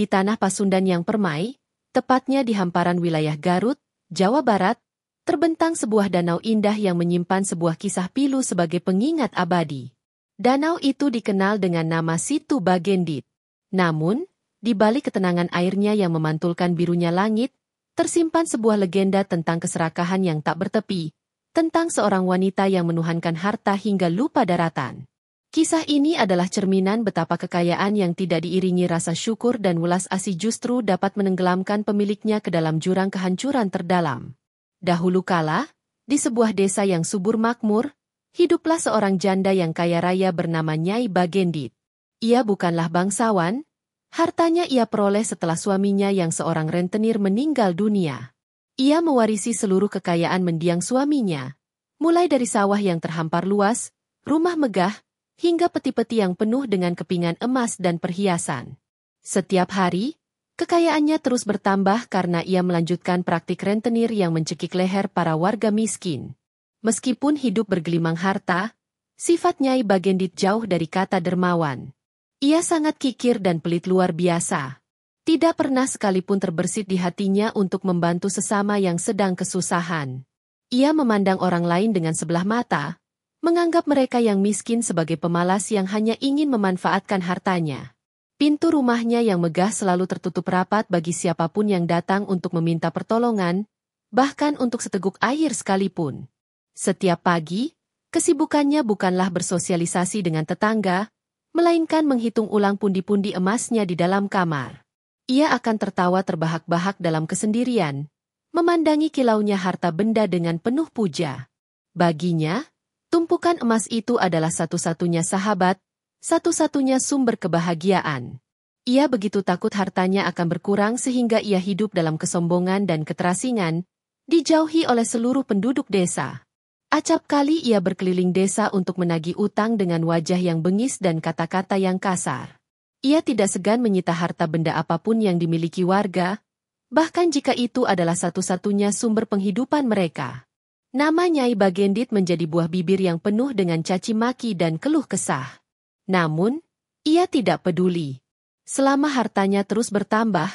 Di tanah Pasundan yang permai, tepatnya di hamparan wilayah Garut, Jawa Barat, terbentang sebuah danau indah yang menyimpan sebuah kisah pilu sebagai pengingat abadi. Danau itu dikenal dengan nama Situ Bagendit. Namun, di balik ketenangan airnya yang memantulkan birunya langit, tersimpan sebuah legenda tentang keserakahan yang tak bertepi, tentang seorang wanita yang menuhankan harta hingga lupa daratan. Kisah ini adalah cerminan betapa kekayaan yang tidak diiringi rasa syukur dan welas asih justru dapat menenggelamkan pemiliknya ke dalam jurang kehancuran terdalam. Dahulu kala, di sebuah desa yang subur makmur, hiduplah seorang janda yang kaya raya bernama Nyai Bagendit. Ia bukanlah bangsawan, hartanya ia peroleh setelah suaminya yang seorang rentenir meninggal dunia. Ia mewarisi seluruh kekayaan mendiang suaminya, mulai dari sawah yang terhampar luas, rumah megah, hingga peti-peti yang penuh dengan kepingan emas dan perhiasan. Setiap hari, kekayaannya terus bertambah karena ia melanjutkan praktik rentenir yang mencekik leher para warga miskin. Meskipun hidup bergelimang harta, sifat Nyai Bagendit jauh dari kata dermawan. Ia sangat kikir dan pelit luar biasa. Tidak pernah sekalipun terbersit di hatinya untuk membantu sesama yang sedang kesusahan. Ia memandang orang lain dengan sebelah mata, menganggap mereka yang miskin sebagai pemalas yang hanya ingin memanfaatkan hartanya. Pintu rumahnya yang megah selalu tertutup rapat bagi siapapun yang datang untuk meminta pertolongan, bahkan untuk seteguk air sekalipun. Setiap pagi, kesibukannya bukanlah bersosialisasi dengan tetangga, melainkan menghitung ulang pundi-pundi emasnya di dalam kamar. Ia akan tertawa terbahak-bahak dalam kesendirian, memandangi kilaunya harta benda dengan penuh puja. Baginya, tumpukan emas itu adalah satu-satunya sahabat, satu-satunya sumber kebahagiaan. Ia begitu takut hartanya akan berkurang sehingga ia hidup dalam kesombongan dan keterasingan, dijauhi oleh seluruh penduduk desa. Acap kali ia berkeliling desa untuk menagih utang dengan wajah yang bengis dan kata-kata yang kasar. Ia tidak segan menyita harta benda apapun yang dimiliki warga, bahkan jika itu adalah satu-satunya sumber penghidupan mereka. Nama Nyai Bagendit menjadi buah bibir yang penuh dengan caci maki dan keluh kesah. Namun, ia tidak peduli. Selama hartanya terus bertambah,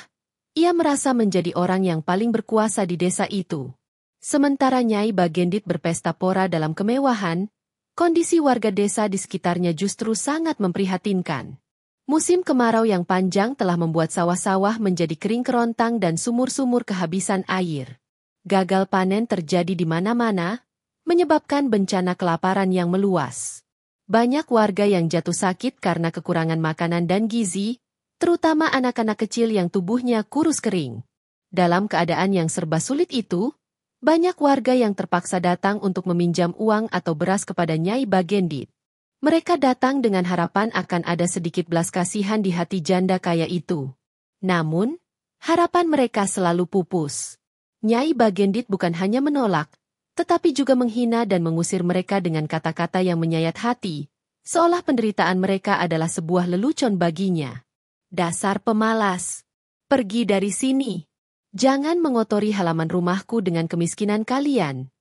ia merasa menjadi orang yang paling berkuasa di desa itu. Sementara Nyai Bagendit berpesta pora dalam kemewahan, kondisi warga desa di sekitarnya justru sangat memprihatinkan. Musim kemarau yang panjang telah membuat sawah-sawah menjadi kering kerontang dan sumur-sumur kehabisan air. Gagal panen terjadi di mana-mana, menyebabkan bencana kelaparan yang meluas. Banyak warga yang jatuh sakit karena kekurangan makanan dan gizi, terutama anak-anak kecil yang tubuhnya kurus kering. Dalam keadaan yang serba sulit itu, banyak warga yang terpaksa datang untuk meminjam uang atau beras kepada Nyai Bagendit. Mereka datang dengan harapan akan ada sedikit belas kasihan di hati janda kaya itu. Namun, harapan mereka selalu pupus. Nyai Bagendit bukan hanya menolak, tetapi juga menghina dan mengusir mereka dengan kata-kata yang menyayat hati, seolah penderitaan mereka adalah sebuah lelucon baginya. Dasar pemalas! Pergi dari sini! Jangan mengotori halaman rumahku dengan kemiskinan kalian.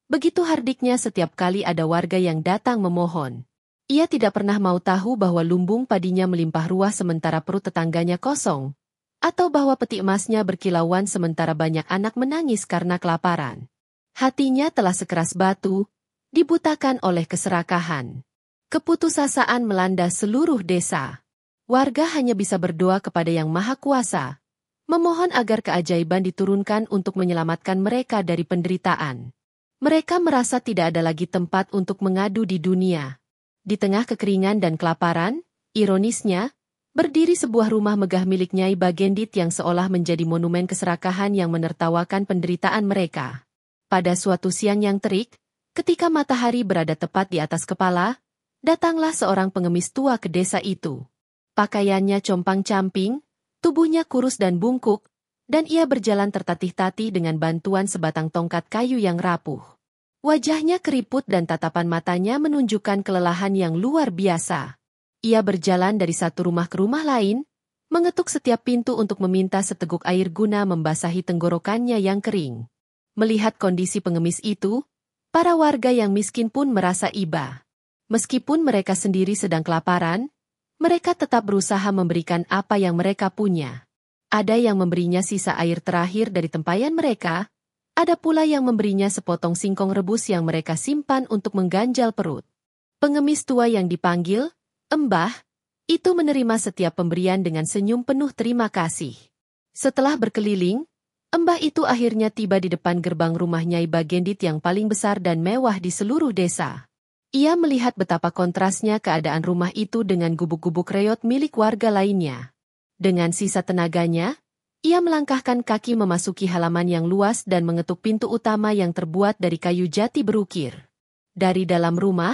Begitu hardiknya setiap kali ada warga yang datang memohon. Ia tidak pernah mau tahu bahwa lumbung padinya melimpah ruah sementara perut tetangganya kosong, atau bahwa peti emasnya berkilauan sementara banyak anak menangis karena kelaparan. Hatinya telah sekeras batu, dibutakan oleh keserakahan. Keputusasaan melanda seluruh desa. Warga hanya bisa berdoa kepada Yang Maha Kuasa, memohon agar keajaiban diturunkan untuk menyelamatkan mereka dari penderitaan. Mereka merasa tidak ada lagi tempat untuk mengadu di dunia. Di tengah kekeringan dan kelaparan, ironisnya, berdiri sebuah rumah megah milik Nyai Bagendit yang seolah menjadi monumen keserakahan yang menertawakan penderitaan mereka. Pada suatu siang yang terik, ketika matahari berada tepat di atas kepala, datanglah seorang pengemis tua ke desa itu. Pakaiannya compang-camping, tubuhnya kurus dan bungkuk, dan ia berjalan tertatih-tatih dengan bantuan sebatang tongkat kayu yang rapuh. Wajahnya keriput dan tatapan matanya menunjukkan kelelahan yang luar biasa. Ia berjalan dari satu rumah ke rumah lain, mengetuk setiap pintu untuk meminta seteguk air guna membasahi tenggorokannya yang kering. Melihat kondisi pengemis itu, para warga yang miskin pun merasa iba. Meskipun mereka sendiri sedang kelaparan, mereka tetap berusaha memberikan apa yang mereka punya. Ada yang memberinya sisa air terakhir dari tempayan mereka, ada pula yang memberinya sepotong singkong rebus yang mereka simpan untuk mengganjal perut. Pengemis tua yang dipanggil Embah itu menerima setiap pemberian dengan senyum penuh terima kasih. Setelah berkeliling, Embah itu akhirnya tiba di depan gerbang rumah Nyai Bagendit yang paling besar dan mewah di seluruh desa. Ia melihat betapa kontrasnya keadaan rumah itu dengan gubuk-gubuk reot milik warga lainnya. Dengan sisa tenaganya, ia melangkahkan kaki memasuki halaman yang luas dan mengetuk pintu utama yang terbuat dari kayu jati berukir. Dari dalam rumah,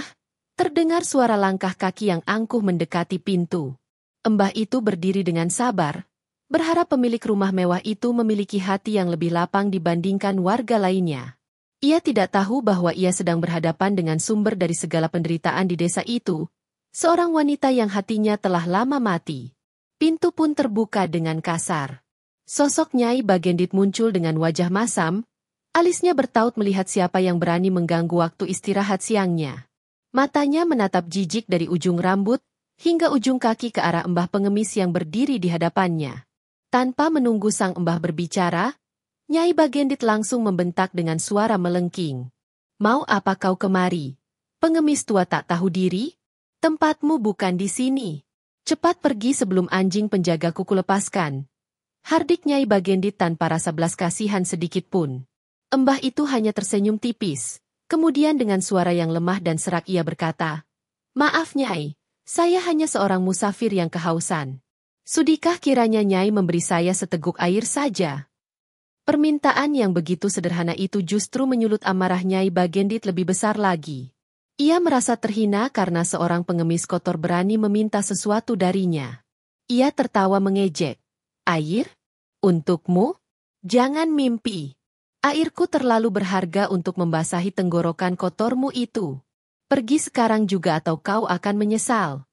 terdengar suara langkah kaki yang angkuh mendekati pintu. Embah itu berdiri dengan sabar, berharap pemilik rumah mewah itu memiliki hati yang lebih lapang dibandingkan warga lainnya. Ia tidak tahu bahwa ia sedang berhadapan dengan sumber dari segala penderitaan di desa itu, seorang wanita yang hatinya telah lama mati. Pintu pun terbuka dengan kasar. Sosok Nyai Bagendit muncul dengan wajah masam, alisnya bertaut melihat siapa yang berani mengganggu waktu istirahat siangnya. Matanya menatap jijik dari ujung rambut hingga ujung kaki ke arah Embah pengemis yang berdiri di hadapannya. Tanpa menunggu sang Embah berbicara, Nyai Bagendit langsung membentak dengan suara melengking. "Mau apa kau kemari? Pengemis tua tak tahu diri? Tempatmu bukan di sini. Cepat pergi sebelum anjing penjagaku kulepaskan." Hardik Nyai Bagendit tanpa rasa belas kasihan sedikit pun. Embah itu hanya tersenyum tipis. Kemudian dengan suara yang lemah dan serak ia berkata, "Maaf Nyai, saya hanya seorang musafir yang kehausan. Sudikah kiranya Nyai memberi saya seteguk air saja?" Permintaan yang begitu sederhana itu justru menyulut amarah Nyai Bagendit lebih besar lagi. Ia merasa terhina karena seorang pengemis kotor berani meminta sesuatu darinya. Ia tertawa mengejek. "Air? Untukmu? Jangan mimpi. Airku terlalu berharga untuk membasahi tenggorokan kotormu itu. Pergi sekarang juga atau kau akan menyesal."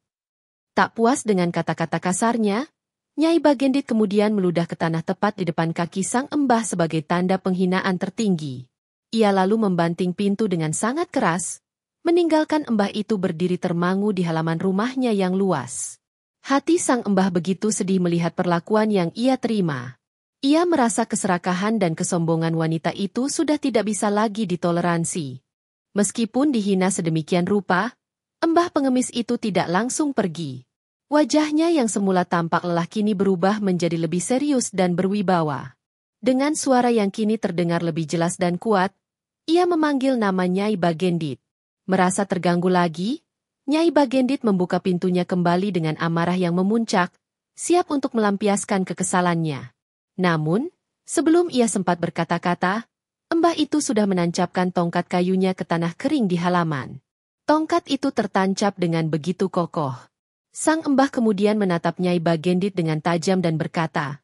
Tak puas dengan kata-kata kasarnya, Nyai Bagendit kemudian meludah ke tanah tepat di depan kaki sang Embah sebagai tanda penghinaan tertinggi. Ia lalu membanting pintu dengan sangat keras, meninggalkan Embah itu berdiri termangu di halaman rumahnya yang luas. Hati sang Embah begitu sedih melihat perlakuan yang ia terima. Ia merasa keserakahan dan kesombongan wanita itu sudah tidak bisa lagi ditoleransi. Meskipun dihina sedemikian rupa, Embah pengemis itu tidak langsung pergi. Wajahnya yang semula tampak lelah kini berubah menjadi lebih serius dan berwibawa. Dengan suara yang kini terdengar lebih jelas dan kuat, ia memanggil nama Nyai Bagendit. Merasa terganggu lagi, Nyai Bagendit membuka pintunya kembali dengan amarah yang memuncak, siap untuk melampiaskan kekesalannya. Namun, sebelum ia sempat berkata-kata, Embah itu sudah menancapkan tongkat kayunya ke tanah kering di halaman. Tongkat itu tertancap dengan begitu kokoh. Sang Embah kemudian menatap Nyai Bagendit dengan tajam dan berkata,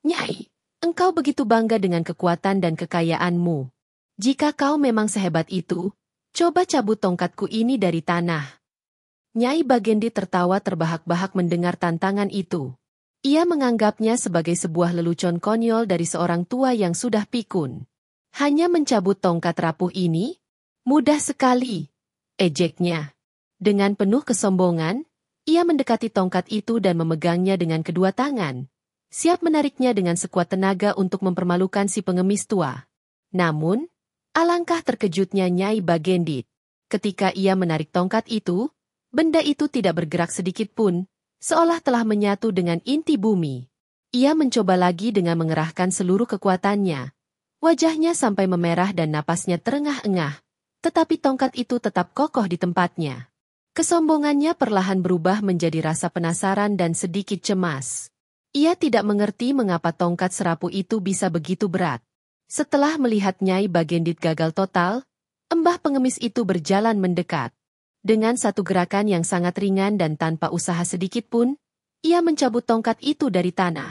"Nyai, engkau begitu bangga dengan kekuatan dan kekayaanmu. Jika kau memang sehebat itu, coba cabut tongkatku ini dari tanah." Nyai Bagendit tertawa terbahak-bahak mendengar tantangan itu. Ia menganggapnya sebagai sebuah lelucon konyol dari seorang tua yang sudah pikun. Hanya mencabut tongkat rapuh ini? Mudah sekali, ejeknya. Dengan penuh kesombongan, ia mendekati tongkat itu dan memegangnya dengan kedua tangan, siap menariknya dengan sekuat tenaga untuk mempermalukan si pengemis tua. Namun, alangkah terkejutnya Nyai Bagendit. Ketika ia menarik tongkat itu, benda itu tidak bergerak sedikit pun, seolah telah menyatu dengan inti bumi. Ia mencoba lagi dengan mengerahkan seluruh kekuatannya. Wajahnya sampai memerah dan napasnya terengah-engah, tetapi tongkat itu tetap kokoh di tempatnya. Kesombongannya perlahan berubah menjadi rasa penasaran dan sedikit cemas. Ia tidak mengerti mengapa tongkat serapu itu bisa begitu berat. Setelah melihat Nyai Bagendit gagal total, Embah pengemis itu berjalan mendekat. Dengan satu gerakan yang sangat ringan dan tanpa usaha sedikit pun, ia mencabut tongkat itu dari tanah.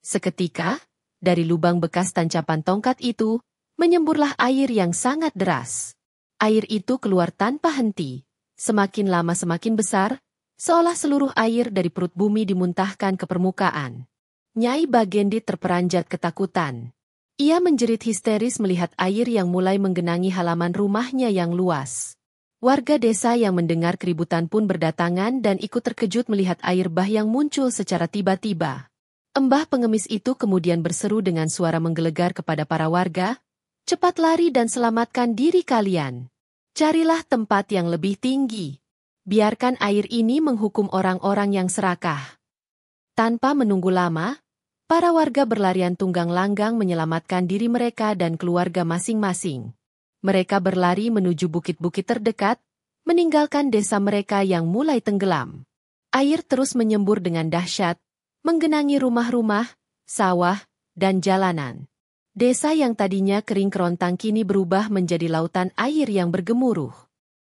Seketika, dari lubang bekas tancapan tongkat itu, menyemburlah air yang sangat deras. Air itu keluar tanpa henti. Semakin lama semakin besar, seolah seluruh air dari perut bumi dimuntahkan ke permukaan. Nyai Bagendit terperanjat ketakutan. Ia menjerit histeris melihat air yang mulai menggenangi halaman rumahnya yang luas. Warga desa yang mendengar keributan pun berdatangan dan ikut terkejut melihat air bah yang muncul secara tiba-tiba. Embah pengemis itu kemudian berseru dengan suara menggelegar kepada para warga, "Cepat lari dan selamatkan diri kalian. Carilah tempat yang lebih tinggi. Biarkan air ini menghukum orang-orang yang serakah." Tanpa menunggu lama, para warga berlarian tunggang langgang menyelamatkan diri mereka dan keluarga masing-masing. Mereka berlari menuju bukit-bukit terdekat, meninggalkan desa mereka yang mulai tenggelam. Air terus menyembur dengan dahsyat, menggenangi rumah-rumah, sawah, dan jalanan. Desa yang tadinya kering kerontang kini berubah menjadi lautan air yang bergemuruh.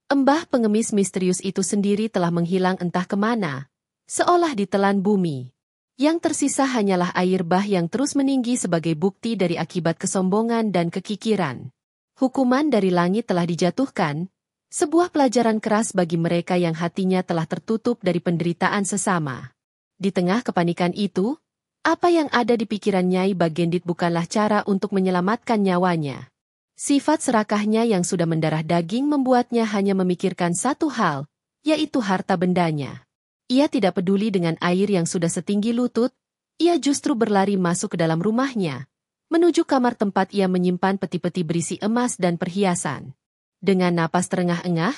Embah pengemis misterius itu sendiri telah menghilang entah kemana, seolah ditelan bumi. Yang tersisa hanyalah air bah yang terus meninggi sebagai bukti dari akibat kesombongan dan kekikiran. Hukuman dari langit telah dijatuhkan, sebuah pelajaran keras bagi mereka yang hatinya telah tertutup dari penderitaan sesama. Di tengah kepanikan itu, apa yang ada di pikiran Nyai Bagendit bukanlah cara untuk menyelamatkan nyawanya. Sifat serakahnya yang sudah mendarah daging membuatnya hanya memikirkan satu hal, yaitu harta bendanya. Ia tidak peduli dengan air yang sudah setinggi lutut, ia justru berlari masuk ke dalam rumahnya, menuju kamar tempat ia menyimpan peti-peti berisi emas dan perhiasan. Dengan napas terengah-engah,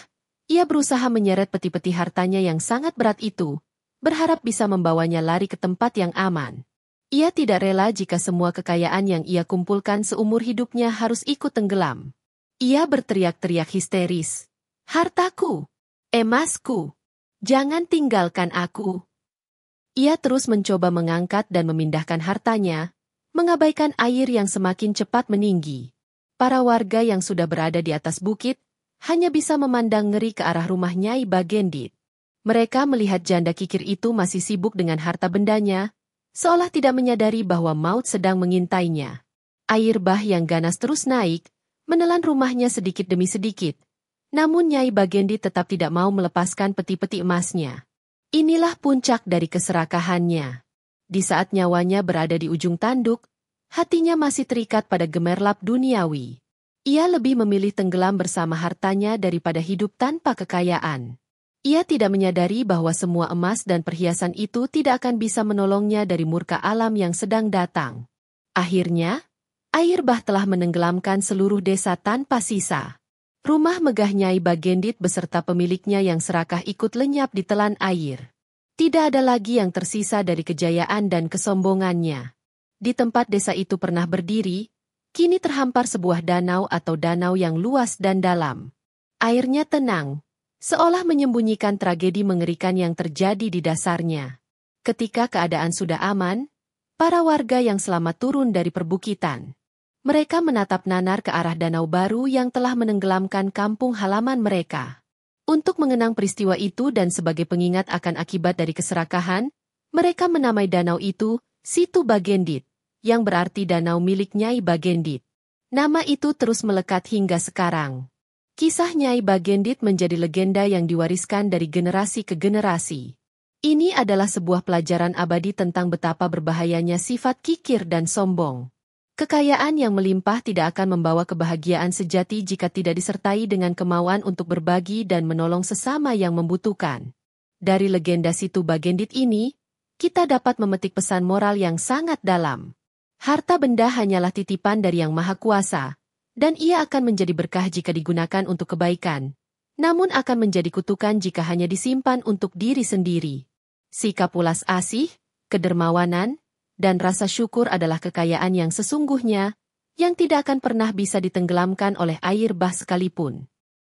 ia berusaha menyeret peti-peti hartanya yang sangat berat itu, berharap bisa membawanya lari ke tempat yang aman. Ia tidak rela jika semua kekayaan yang ia kumpulkan seumur hidupnya harus ikut tenggelam. Ia berteriak-teriak histeris, "Hartaku! Emasku! Jangan tinggalkan aku!" Ia terus mencoba mengangkat dan memindahkan hartanya, mengabaikan air yang semakin cepat meninggi. Para warga yang sudah berada di atas bukit, hanya bisa memandang ngeri ke arah rumah Nyai Bagendit. Mereka melihat janda kikir itu masih sibuk dengan harta bendanya, seolah tidak menyadari bahwa maut sedang mengintainya. Air bah yang ganas terus naik, menelan rumahnya sedikit demi sedikit. Namun Nyai Bagendit tetap tidak mau melepaskan peti-peti emasnya. Inilah puncak dari keserakahannya. Di saat nyawanya berada di ujung tanduk, hatinya masih terikat pada gemerlap duniawi. Ia lebih memilih tenggelam bersama hartanya daripada hidup tanpa kekayaan. Ia tidak menyadari bahwa semua emas dan perhiasan itu tidak akan bisa menolongnya dari murka alam yang sedang datang. Akhirnya, air bah telah menenggelamkan seluruh desa tanpa sisa. Rumah megah Nyai Bagendit beserta pemiliknya yang serakah ikut lenyap di telan air. Tidak ada lagi yang tersisa dari kejayaan dan kesombongannya. Di tempat desa itu pernah berdiri, kini terhampar sebuah danau atau danau yang luas dan dalam. Airnya tenang, seolah menyembunyikan tragedi mengerikan yang terjadi di dasarnya. Ketika keadaan sudah aman, para warga yang selamat turun dari perbukitan. Mereka menatap nanar ke arah danau baru yang telah menenggelamkan kampung halaman mereka. Untuk mengenang peristiwa itu dan sebagai pengingat akan akibat dari keserakahan, mereka menamai danau itu Situ Bagendit, yang berarti danau milik Nyai Bagendit. Nama itu terus melekat hingga sekarang. Kisah Nyai Bagendit menjadi legenda yang diwariskan dari generasi ke generasi. Ini adalah sebuah pelajaran abadi tentang betapa berbahayanya sifat kikir dan sombong. Kekayaan yang melimpah tidak akan membawa kebahagiaan sejati jika tidak disertai dengan kemauan untuk berbagi dan menolong sesama yang membutuhkan. Dari legenda Situ Bagendit ini, kita dapat memetik pesan moral yang sangat dalam. Harta benda hanyalah titipan dari Yang Maha Kuasa, dan ia akan menjadi berkah jika digunakan untuk kebaikan, namun akan menjadi kutukan jika hanya disimpan untuk diri sendiri. Sikap ulas asih, kedermawanan, dan rasa syukur adalah kekayaan yang sesungguhnya, yang tidak akan pernah bisa ditenggelamkan oleh air bah sekalipun.